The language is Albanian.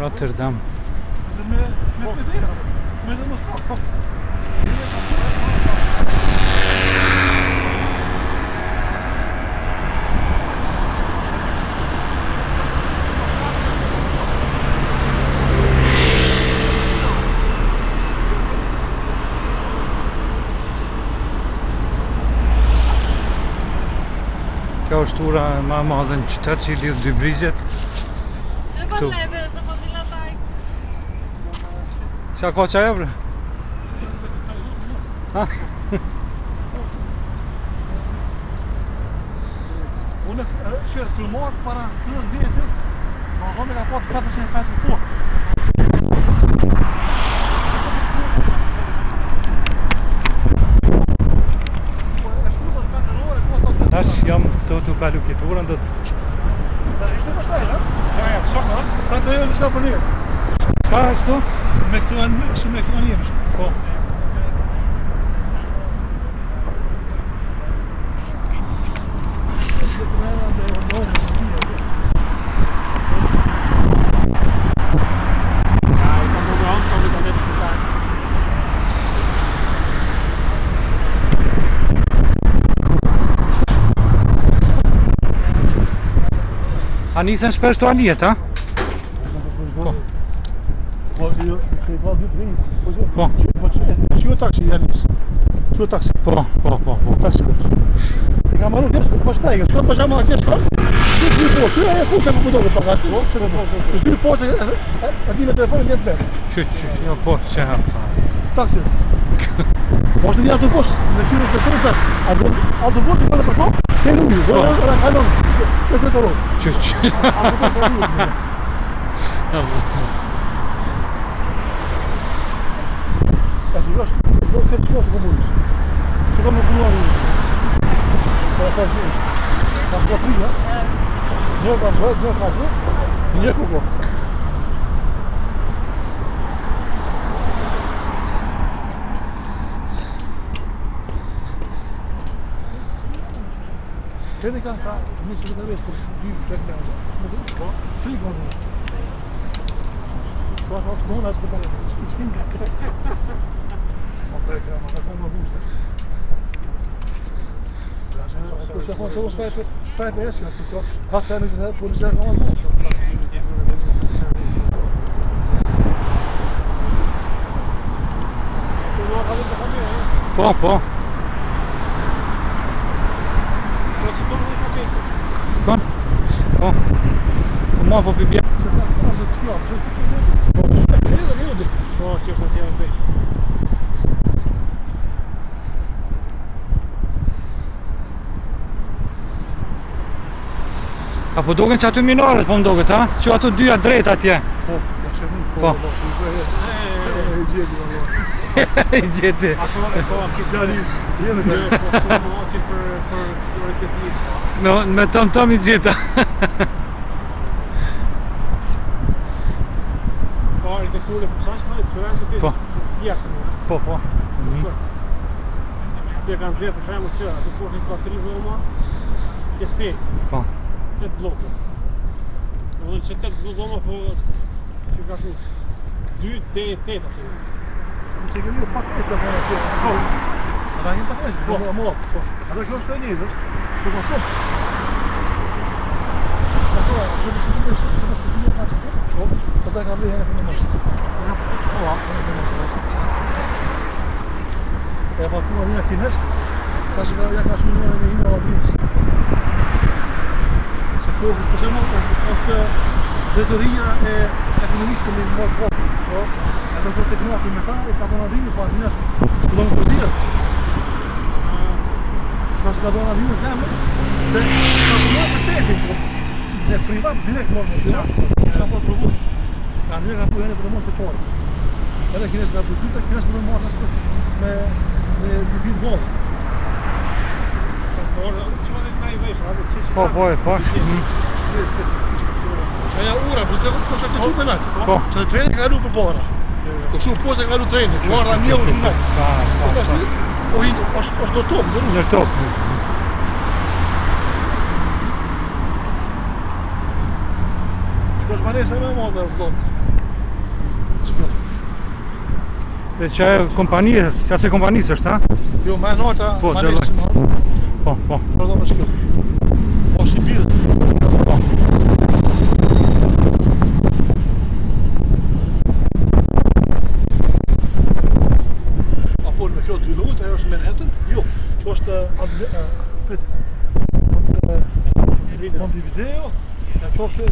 Rotterdam. Kjo është ura ma madhe në qytet që I lidh dy brizjet. Këtu. Qa ka qaja bre? Ha? Unë qërë të marrë para 30 vjetë, ma me ka patë 450 fort. Tash jam të kalu kiturën do të... Da ishte të shtaj, da? Ja, shokë, da? Pra të jo në shka për njërë. Shka ashtu? Me këtu njërë. Po. A nisen shpesh të anijet, ha? Po. Po, jo, të ka dy të Po. Po, që taksi janis. Që taksi? Po. Taksi po. I ka marru kështë, po shtajke, shkon për shama atje shkon, dy poshtë, që e kushe për doke për gati, është dy poshtë e di me telefonin një të betë. Që, jo po, që hapë. Taksi. Po është një autobus, në qyrës të shumë të autobus që përre për to, ke në ujë, do e kalon, e të rojë. Që. E që është, do këtë qëllë së komunës. Që kam në punuar ujë. Për e të gjithë. Ka shko trija. Një ka shko, një ka shko, një kuko. Vedi ka nisë të rejtë për 2-3 nërë. Po, 3 nërë. Po, është nëna është për të rejtë. Ma preka, ma të konë më gustë. Ko që konë që unë staj për esë, ka të nisë të për nisë e konë më gustë. Po. Kon? Po. Ma po pi bjerë. Po, që është atje në beqë. A po doken që aty minarët po më doket, ha? Që ato dyja drejt atje. Po, ja që nuk Po. E gjeti, Allah. I gjeti. Ato e po, këtë jari, jene të po, shumë ati për këtë një. Me tom I gjeta. Ka arkitekturë për sashma dhe të shërëm të të Po. djekë. Po. Të kanë dhejë për shemë që, atë poshtë ka 3 dhoma, të 8. Po. 8 blokë. Në dhe që 8 dhoma, po që ka shumë 2, 8 atë. Në që kemi pak të ishtë atë që. Po. Ata një të kështë, po. Ata kjo është të njëtë, që ka shumë. Ato, që në që të një shumë, që në që të një pa që të, ata e ka blejë hene për në mështë. E pa kuma një kinesht, ta që ja ka shumë njëre në ime avrinës. Se të fokus, për shemë, është drejtoria e ekonomikë të me më të fokus. E të kështë teknasi me ta, e ka të në avrinës, pa avrinës së të donë të zirë. Ka që ka donë avrinës e me, dhe ka të në për shtetin, dhe privat direkt morë në privat, s'ka po të provu. Ka një ka pujene për në mos të porë. Edhe kinesë ka përtyta, kinesë për në marrë nësë me një finë bolë. Po, e pash. Qaja ura, për të që të qëtë me natë. Po. Që të treni ka kalu për bara. O kështu posë e kalu treni, uarra një u që natë. është do topë, do rrë. Në topë. Shko shmanese me më dhe vëllon. kjo. Dhe që e kompanijës, që asë e kompanisë është, ha? Jo, ma e nota, Po, ma Deloitte. nesë më. Po. Pardon, është kjo. O, si birët. Po. Apo me kjo 2 lumet, ajo është Manhattan? Jo, kjo është Montevideo, e kjo është